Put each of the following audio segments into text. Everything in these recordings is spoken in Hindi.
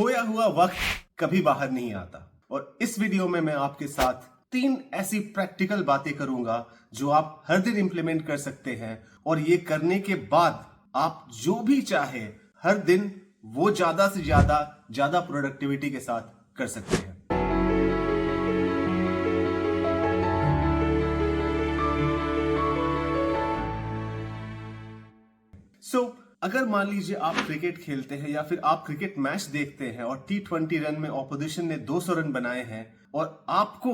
खोया हुआ वक्त कभी बाहर नहीं आता और इस वीडियो में मैं आपके साथ 3 ऐसी प्रैक्टिकल बातें करूंगा जो आप हर दिन इंप्लीमेंट कर सकते हैं और ये करने के बाद आप जो भी चाहे हर दिन वो ज्यादा से ज्यादा प्रोडक्टिविटी के साथ कर सकते हैं। अगर मान लीजिए आप क्रिकेट खेलते हैं या फिर आप क्रिकेट मैच देखते हैं और T20 रन में ऑपोजिशन ने 200 रन बनाए हैं और आपको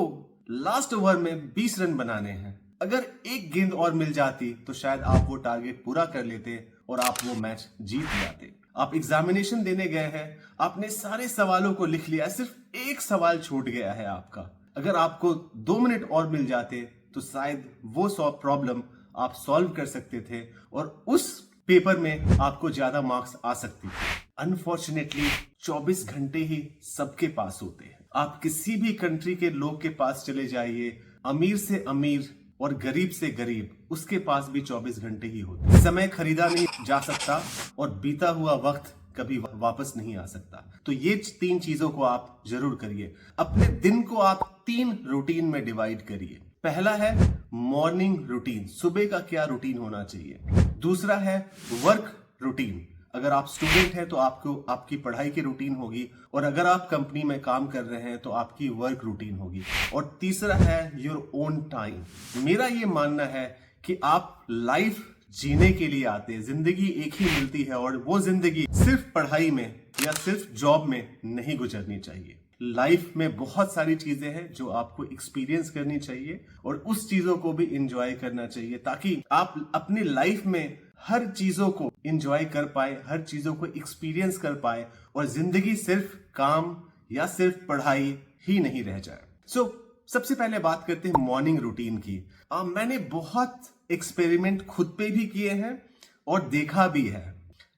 लास्ट ओवर में 20 रन बनाने हैं, अगर एक गेंद और मिल जाती तो शायद आप वो टारगेट पूरा कर लेते और आप वो मैच जीत जाते। आप एग्जामिनेशन देने गए हैं, आपने सारे सवालों को लिख लिया, सिर्फ एक सवाल छूट गया है आपका। अगर आपको 2 मिनट और मिल जाते तो शायद वो प्रॉब्लम आप सॉल्व कर सकते थे और उस पेपर में आपको ज्यादा मार्क्स आ सकती है। अनफॉर्चुनेटली 24 घंटे ही सबके पास होते हैं। आप किसी भी कंट्री के लोग के पास चले जाइए, अमीर से अमीर और गरीब से गरीब, उसके पास भी 24 घंटे ही होते हैं। समय खरीदा नहीं जा सकता और बीता हुआ वक्त कभी वापस नहीं आ सकता। तो ये 3 चीजों को आप जरूर करिए। अपने दिन को आप 3 रूटीन में डिवाइड करिए। पहला है मॉर्निंग रूटीन, सुबह का क्या रूटीन होना चाहिए। दूसरा है वर्क रूटीन, अगर आप स्टूडेंट हैं तो आपको आपकी पढ़ाई की रूटीन होगी और अगर आप कंपनी में काम कर रहे हैं तो आपकी वर्क रूटीन होगी। और तीसरा है योर ओन टाइम। मेरा ये मानना है कि आप लाइफ जीने के लिए आते हैं, जिंदगी एक ही मिलती है और वो जिंदगी सिर्फ पढ़ाई में या सिर्फ जॉब में नहीं गुजरनी चाहिए। लाइफ में बहुत सारी चीजें हैं जो आपको एक्सपीरियंस करनी चाहिए और उस चीजों को भी एंजॉय करना चाहिए ताकि आप अपनी लाइफ में हर चीजों को एंजॉय कर पाए, हर चीजों को एक्सपीरियंस कर पाए और जिंदगी सिर्फ काम या सिर्फ पढ़ाई ही नहीं रह जाए। सबसे पहले बात करते हैं मॉर्निंग रूटीन की। मैंने बहुत एक्सपेरिमेंट खुद पे भी किए हैं और देखा भी है।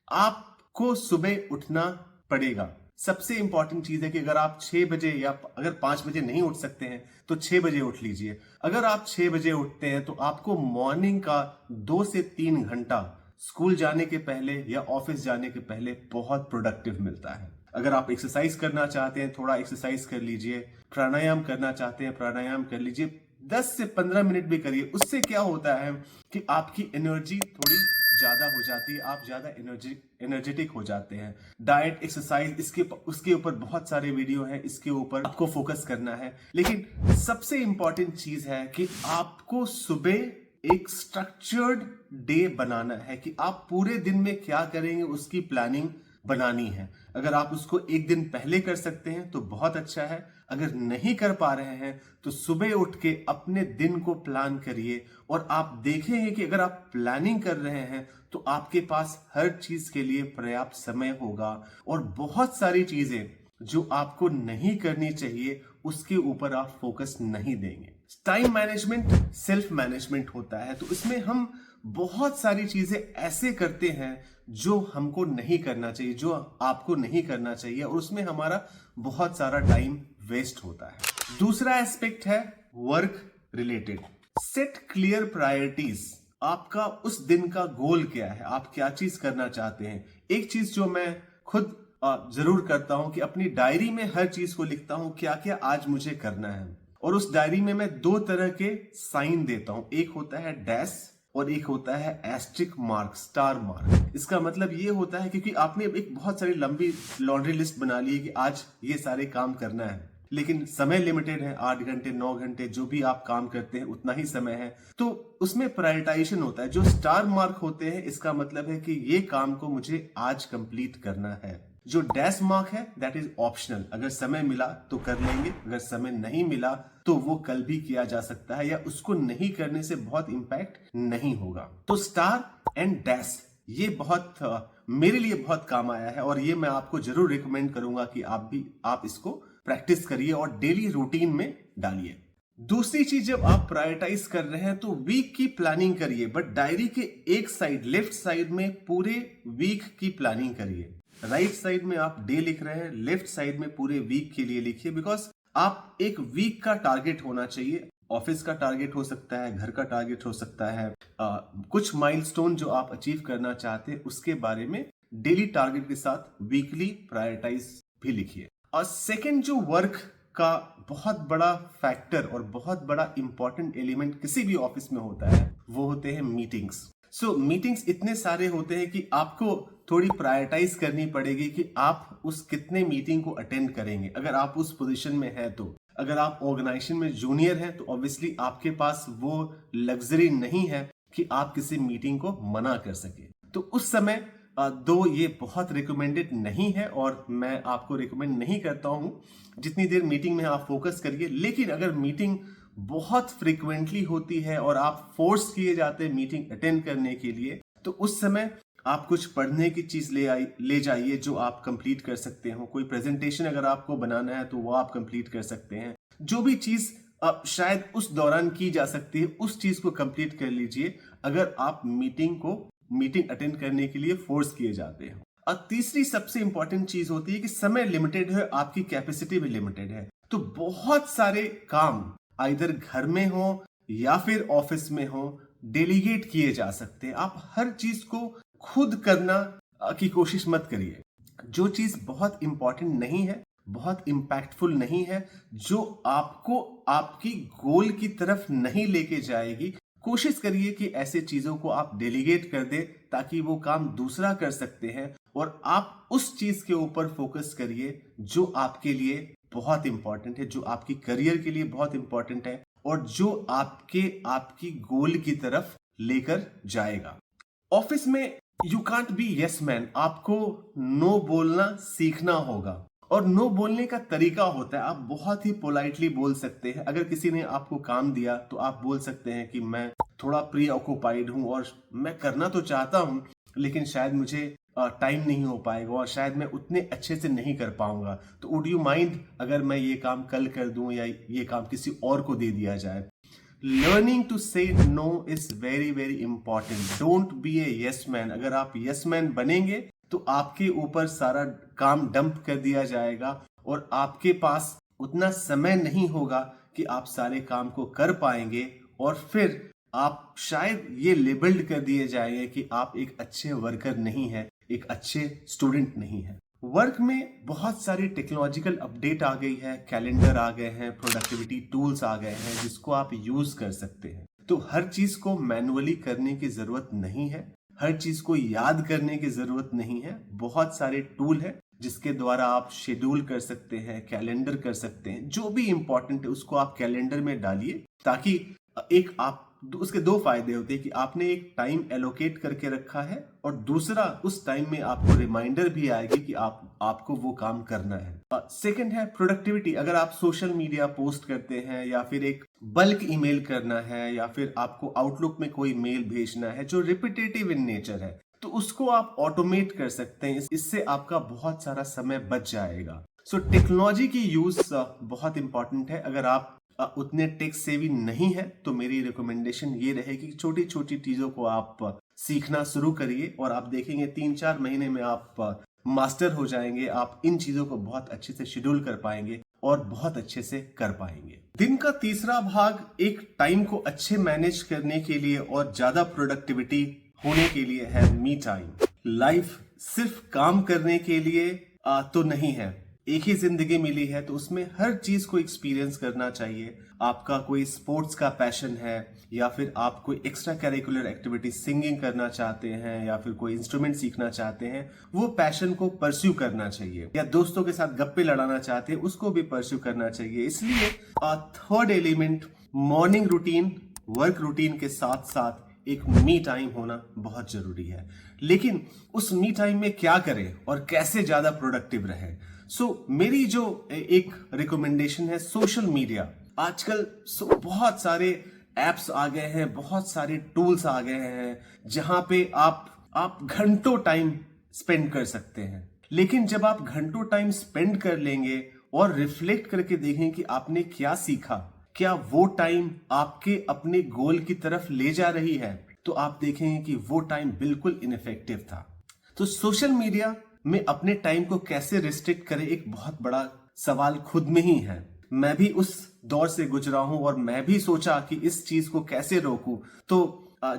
आपको सुबह उठना पड़ेगा। सबसे इंपॉर्टेंट चीज है कि अगर आप 6 बजे या अगर 5 बजे नहीं उठ सकते हैं तो 6 बजे उठ लीजिए। अगर आप 6 बजे उठते हैं तो आपको मॉर्निंग का 2 से 3 घंटा स्कूल जाने के पहले या ऑफिस जाने के पहले बहुत प्रोडक्टिव मिलता है। अगर आप एक्सरसाइज करना चाहते हैं, थोड़ा एक्सरसाइज कर लीजिए। प्राणायाम करना चाहते हैं, प्राणायाम कर लीजिए। 10 से 15 मिनट भी करिए। उससे क्या होता है कि आपकी एनर्जी थोड़ी ज्यादा हो जाती है, आप ज्यादा एनर्जेटिक हो जाते हैं। डाइट, एक्सरसाइज, उसके ऊपर बहुत सारे वीडियो हैं, इसके ऊपर आपको फोकस करना है। लेकिन सबसे इंपॉर्टेंट चीज है कि आपको सुबह एक स्ट्रक्चर्ड डे बनाना है कि आप पूरे दिन में क्या करेंगे उसकी प्लानिंग बनानी है। अगर आप उसको एक दिन पहले कर सकते हैं तो बहुत अच्छा है। अगर नहीं कर पा रहे हैं तो सुबह उठ के अपने दिन को प्लान करिए और आप देखेंगे कि अगर आप प्लानिंग कर रहे हैं तो आपके पास हर चीज के लिए पर्याप्त समय होगा और बहुत सारी चीजें जो आपको नहीं करनी चाहिए उसके ऊपर आप फोकस नहीं देंगे। टाइम मैनेजमेंट सेल्फ मैनेजमेंट होता है, तो इसमें हम बहुत सारी चीजें ऐसे करते हैं जो हमको नहीं करना चाहिए, जो आपको नहीं करना चाहिए और उसमें हमारा बहुत सारा टाइम वेस्ट होता है। दूसरा एस्पेक्ट है work related. Set clear priorities. आपका उस दिन का गोल क्या है, आप क्या चीज करना चाहते हैं। एक चीज जो मैं खुद जरूर करता हूं कि अपनी डायरी में हर चीज को लिखता हूं क्या क्या आज मुझे करना है और उस डायरी में मैं 2 तरह के साइन देता हूं। एक होता है डैश और एक होता है एस्ट्रिक मार्क, स्टार मार्क। इसका मतलब ये होता है क्योंकि आपने एक बहुत सारी लंबी लॉन्ड्री लिस्ट बना ली है कि आज ये सारे काम करना है, लेकिन समय लिमिटेड है, 8 घंटे 9 घंटे जो भी आप काम करते हैं उतना ही समय है, तो उसमें प्रायोरिटाइजेशन होता है। जो स्टार मार्क होते हैं इसका मतलब है कि ये काम को मुझे आज कंप्लीट करना है। जो डैश मार्क है दैट इज ऑप्शनल, अगर समय मिला तो कर लेंगे, अगर समय नहीं मिला तो वो कल भी किया जा सकता है या उसको नहीं करने से बहुत इंपैक्ट नहीं होगा। तो स्टार एंड डैश ये बहुत मेरे लिए बहुत काम आया है और ये मैं आपको जरूर रिकमेंड करूंगा कि आप इसको प्रैक्टिस करिए और डेली रूटीन में डालिए। दूसरी चीज, जब आप प्रायोरिटाइज कर रहे हैं तो वीक की प्लानिंग करिए, बट डायरी के एक साइड लेफ्ट साइड में पूरे वीक की प्लानिंग करिए। राइट साइड में आप डे लिख रहे हैं, लेफ्ट साइड में पूरे वीक के लिए लिखिए। बिकॉज आप एक वीक का टारगेट होना चाहिए। ऑफिस का टारगेट हो सकता है, घर का टारगेट हो सकता है, कुछ माइलस्टोन जो आप अचीव करना चाहते हैं उसके बारे में डेली टारगेट के साथ वीकली प्रायोरिटाइज भी लिखिए। और सेकंड जो वर्क का बहुत बड़ा फैक्टर और बहुत बड़ा इंपॉर्टेंट एलिमेंट किसी भी ऑफिस में होता है वो होते हैं मीटिंग्स। मीटिंग्स इतने सारे होते हैं कि आपको थोड़ी प्रायोरिटाइज करनी पड़ेगी कि आप उस कितने मीटिंग को अटेंड करेंगे। अगर आप उस पोजीशन में हैं तो, अगर आप ऑर्गेनाइजेशन में जूनियर हैं तो ऑब्वियसली आपके पास वो लग्जरी नहीं है कि आप किसी मीटिंग को मना कर सके। तो उस समय दो ये बहुत रिकमेंडेड नहीं है और मैं आपको रिकमेंड नहीं करता हूं। जितनी देर मीटिंग में आप फोकस करिए, लेकिन अगर मीटिंग बहुत फ्रीक्वेंटली होती है और आप फोर्स किए जाते हैं मीटिंग अटेंड करने के लिए, तो उस समय आप कुछ पढ़ने की चीज ले जाइए जो आप कंप्लीट कर सकते हो। कोई प्रेजेंटेशन अगर आपको बनाना है तो वो आप कंप्लीट कर सकते हैं। जो भी चीज शायद उस दौरान की जा सकती है उस चीज को कंप्लीट कर लीजिए अगर आप मीटिंग अटेंड करने के लिए फोर्स किए जाते हो। और तीसरी सबसे इंपॉर्टेंट चीज होती है कि समय लिमिटेड है, आपकी कैपेसिटी भी लिमिटेड है। तो बहुत सारे काम इधर घर में हो या फिर ऑफिस में हो डेलीगेट किए जा सकते हैं। आप हर चीज को खुद करना की कोशिश मत करिए। जो चीज बहुत इंपॉर्टेंट नहीं है, बहुत इंपैक्टफुल नहीं है, जो आपको आपकी गोल की तरफ नहीं लेके जाएगी, कोशिश करिए कि ऐसे चीजों को आप डेलीगेट कर दे ताकि वो काम दूसरा कर सकते हैं और आप उस चीज के ऊपर फोकस करिए जो आपके लिए बहुत इंपॉर्टेंट है, जो आपकी करियर के लिए बहुत इंपॉर्टेंट है और जो आपकी गोल की तरफ लेकर जाएगा। ऑफिस में you can't be yes man. आपको नो बोलना सीखना होगा और नो बोलने का तरीका होता है। आप बहुत ही पोलाइटली बोल सकते हैं। अगर किसी ने आपको काम दिया तो आप बोल सकते हैं कि मैं थोड़ा प्री ऑक्यूपाइड हूं और मैं करना तो चाहता हूं लेकिन शायद मुझे टाइम नहीं हो पाएगा और शायद मैं उतने अच्छे से नहीं कर पाऊंगा। तो वुड यू माइंड अगर मैं ये काम कल कर दूं या ये काम किसी और को दे दिया जाए। Learning to say no is very very important. Don't be a yes man. अगर आप यस मैन बनेंगे तो आपके ऊपर सारा काम डंप कर दिया जाएगा और आपके पास उतना समय नहीं होगा कि आप सारे काम को कर पाएंगे और फिर आप शायद ये लेबल्ड कर दिए जाएंगे कि आप एक अच्छे वर्कर नहीं है, एक अच्छे स्टूडेंट नहीं है। वर्क में बहुत सारी टेक्नोलॉजिकल अपडेट आ गई है, कैलेंडर आ गए हैं, प्रोडक्टिविटी टूल्स आ गए हैं जिसको आप यूज कर सकते हैं। तो हर चीज को मैनुअली करने की जरूरत नहीं है, हर चीज को याद करने की जरूरत नहीं है। बहुत सारे टूल है जिसके द्वारा आप शेड्यूल कर सकते हैं, कैलेंडर कर सकते हैं। जो भी इंपॉर्टेंट है उसको आप कैलेंडर में डालिए ताकि उसके दो फायदे होते हैं कि आपने एक टाइम एलोकेट करके रखा है और दूसरा उस टाइम में आपको रिमाइंडर भी आएगी कि आपको वो काम करना है। सेकंड है प्रोडक्टिविटी। अगर आप सोशल मीडिया पोस्ट करते हैं या फिर एक बल्क ईमेल करना है या फिर आपको आउटलुक में कोई मेल भेजना है जो रिपीटेटिव इन नेचर है तो उसको आप ऑटोमेट कर सकते हैं। इससे आपका बहुत सारा समय बच जाएगा। टेक्नोलॉजी की यूज बहुत इंपॉर्टेंट है। अगर आप उतने टेक सेवी नहीं है तो मेरी रिकमेंडेशन ये रहेगी छोटी छोटी चीजों को आप सीखना शुरू करिए और आप देखेंगे 3-4 महीने में आप मास्टर हो जाएंगे। आप इन चीजों को बहुत अच्छे से शेड्यूल कर पाएंगे और बहुत अच्छे से कर पाएंगे। दिन का तीसरा भाग एक टाइम को अच्छे मैनेज करने के लिए और ज्यादा प्रोडक्टिविटी होने के लिए है मी टाइम। लाइफ सिर्फ काम करने के लिए तो नहीं है। एक ही जिंदगी मिली है तो उसमें हर चीज को एक्सपीरियंस करना चाहिए। आपका कोई स्पोर्ट्स का पैशन है या फिर आप कोई एक्स्ट्रा करिकुलर एक्टिविटी सिंगिंग करना चाहते हैं या फिर कोई इंस्ट्रूमेंट सीखना चाहते हैं, वो पैशन को परस्यू करना चाहिए। या दोस्तों के साथ गप्पे लड़ाना चाहते हैं उसको भी परस्यू करना चाहिए। इसलिए third element morning routine, work routine के साथ साथ एक मी टाइम होना बहुत जरूरी है। लेकिन उस मी टाइम में क्या करें और कैसे ज्यादा प्रोडक्टिव रहे। मेरी जो एक रिकमेंडेशन है सोशल मीडिया। आजकल बहुत सारे एप्स आ गए हैं, बहुत सारे टूल्स आ गए हैं जहां पे आप घंटों टाइम स्पेंड कर सकते हैं। लेकिन जब आप घंटों टाइम स्पेंड कर लेंगे और रिफ्लेक्ट करके देखें कि आपने क्या सीखा, क्या वो टाइम आपके अपने गोल की तरफ ले जा रही है, तो आप देखेंगे कि वो टाइम बिल्कुल इनफेक्टिव था। तो सोशल मीडिया में अपने टाइम को कैसे रिस्ट्रिक्ट करें एक बहुत बड़ा सवाल खुद में ही है। मैं भी उस दौर से गुजरा हूं और मैं भी सोचा कि इस चीज को कैसे रोकूं। तो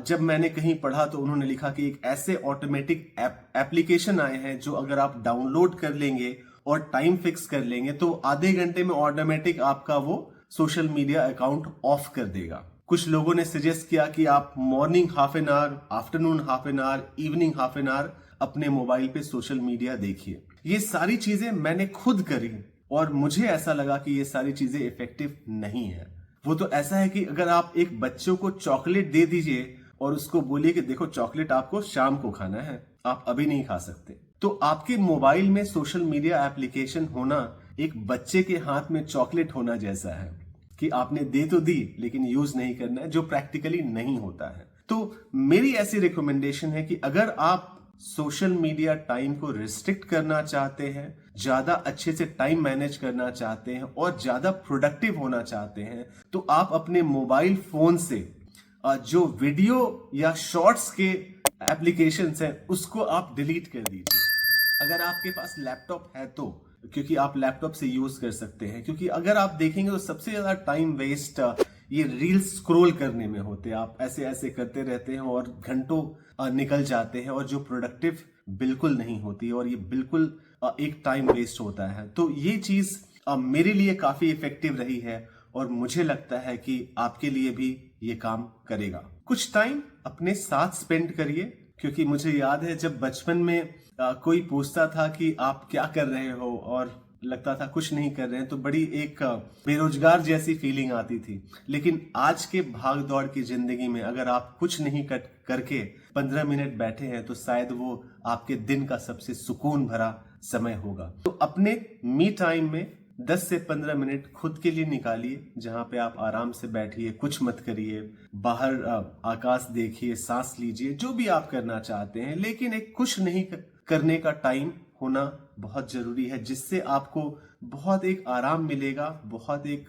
जब मैंने कहीं पढ़ा तो उन्होंने लिखा कि एक ऐसे ऑटोमेटिक एप्लीकेशन आए हैं जो अगर आप डाउनलोड कर लेंगे और टाइम फिक्स कर लेंगे तो आधे घंटे में ऑटोमेटिक आपका वो सोशल मीडिया अकाउंट ऑफ कर देगा। कुछ लोगों ने सजेस्ट किया कि आप morning half an hour, afternoon half an hour, evening half an hour अपने मोबाइल पे सोशल मीडिया देखिए। ये सारी चीजें मैंने खुद करी और मुझे ऐसा लगा कि ये सारी चीजें इफेक्टिव नहीं है। वो तो ऐसा है कि अगर आप एक बच्चों को चॉकलेट दे दीजिए और उसको बोलिए कि देखो चॉकलेट आपको शाम को खाना है, आप अभी नहीं खा सकते, तो आपके मोबाइल में सोशल मीडिया एप्लीकेशन होना एक बच्चे के हाथ में चॉकलेट होना जैसा है कि आपने दे तो दी लेकिन यूज नहीं करना है, जो प्रैक्टिकली नहीं होता है। तो मेरी ऐसी रिकमेंडेशन है कि अगर आप सोशल मीडिया टाइम को रिस्ट्रिक्ट करना चाहते हैं, ज्यादा अच्छे से टाइम मैनेज करना चाहते हैं और ज्यादा प्रोडक्टिव होना चाहते हैं, तो आप अपने मोबाइल फोन से जो वीडियो या शॉर्ट्स के एप्लीकेशंस हैं उसको आप डिलीट कर दीजिए। अगर आपके पास लैपटॉप है तो, क्योंकि आप लैपटॉप से यूज कर सकते हैं, क्योंकि अगर आप देखेंगे तो सबसे ज्यादा टाइम वेस्ट ये रील्स स्क्रॉल करने में होते हैं। आप ऐसे ऐसे करते रहते हैं और घंटों निकल जाते हैं और जो प्रोडक्टिव बिल्कुल नहीं होती और ये बिल्कुल एक टाइम वेस्ट होता है। तो ये चीज मेरे लिए काफी इफेक्टिव रही है और मुझे लगता है कि आपके लिए भी ये काम करेगा। कुछ टाइम अपने साथ स्पेंड करिए, क्योंकि मुझे याद है जब बचपन में कोई पूछता था कि आप क्या कर रहे हो और लगता था कुछ नहीं कर रहे हैं, तो बड़ी एक बेरोजगार जैसी फीलिंग आती थी। लेकिन आज के भाग दौड़ की जिंदगी में अगर आप कुछ नहीं करके 15 मिनट बैठे हैं तो शायद वो आपके दिन का सबसे सुकून भरा समय होगा। तो अपने मी टाइम में 10 से 15 मिनट खुद के लिए निकालिए, जहां पे आप आराम से बैठिए, कुछ मत करिए, बाहर आकाश देखिए, सांस लीजिए, जो भी आप करना चाहते हैं, लेकिन एक कुछ नहीं करने का टाइम होना बहुत जरूरी है, जिससे आपको बहुत एक आराम मिलेगा, बहुत एक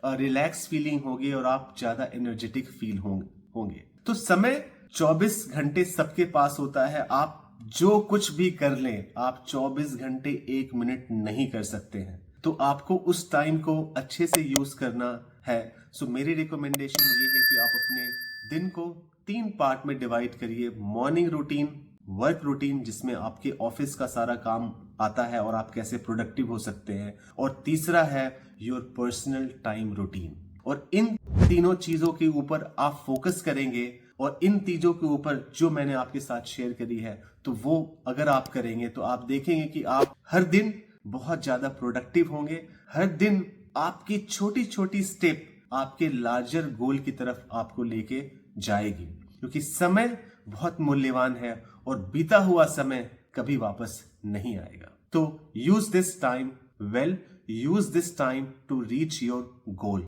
रिलैक्स फीलिंग होगी और आप ज्यादा एनर्जेटिक फील होंगे। तो समय 24 घंटे सबके पास होता है। आप जो कुछ भी कर लें, आप 24 घंटे 1 मिनट नहीं कर सकते हैं। तो आपको उस टाइम को अच्छे से यूज करना है। सो मेरी रिकमेंडेशन ये है कि आप अपने दिन को 3 पार्ट में डिवाइड करिए। मॉर्निंग रूटीन, वर्क रूटीन जिसमें आपके ऑफिस का सारा काम आता है और आप कैसे प्रोडक्टिव हो सकते हैं, और तीसरा है योर पर्सनल टाइम रूटीन। और इन तीनों चीजों के ऊपर आप फोकस करेंगे और इन चीजों के ऊपर जो मैंने आपके साथ शेयर करी है, तो वो अगर आप करेंगे तो आप देखेंगे कि आप हर दिन बहुत ज्यादा प्रोडक्टिव होंगे। हर दिन आपकी छोटी छोटी स्टेप आपके लार्जर गोल की तरफ आपको लेके जाएगी, क्योंकि समय बहुत मूल्यवान है और बीता हुआ समय कभी वापस नहीं आएगा। तो use this time well, use this time to reach your goal.